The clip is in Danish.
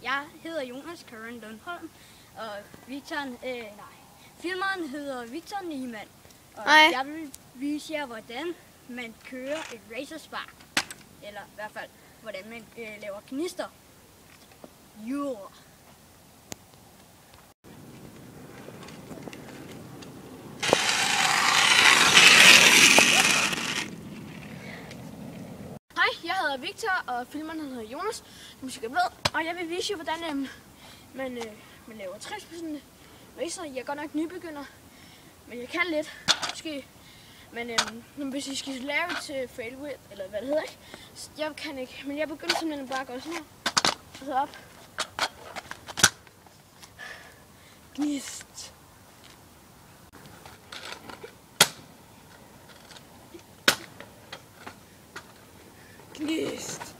Jeg hedder Jonas Karen Lundholm, og filmeren hedder Victor Niemann. Og jeg vil vise jer, hvordan man kører et racerspark. Eller i hvert fald, hvordan man laver gnister. Jord. Hej, jeg hedder Victor, og filmeren hedder Jonas, og jeg vil vise jer, hvordan man laver 60% racer. Jeg er godt nok nybegynder, men jeg kan lidt, måske. Men hvis I skal lave det til fail width, eller hvad det hedder, ikke? Jeg kan ikke, men jeg begynder simpelthen bare at gøre sådan her, og så op. Gnist. Gnist.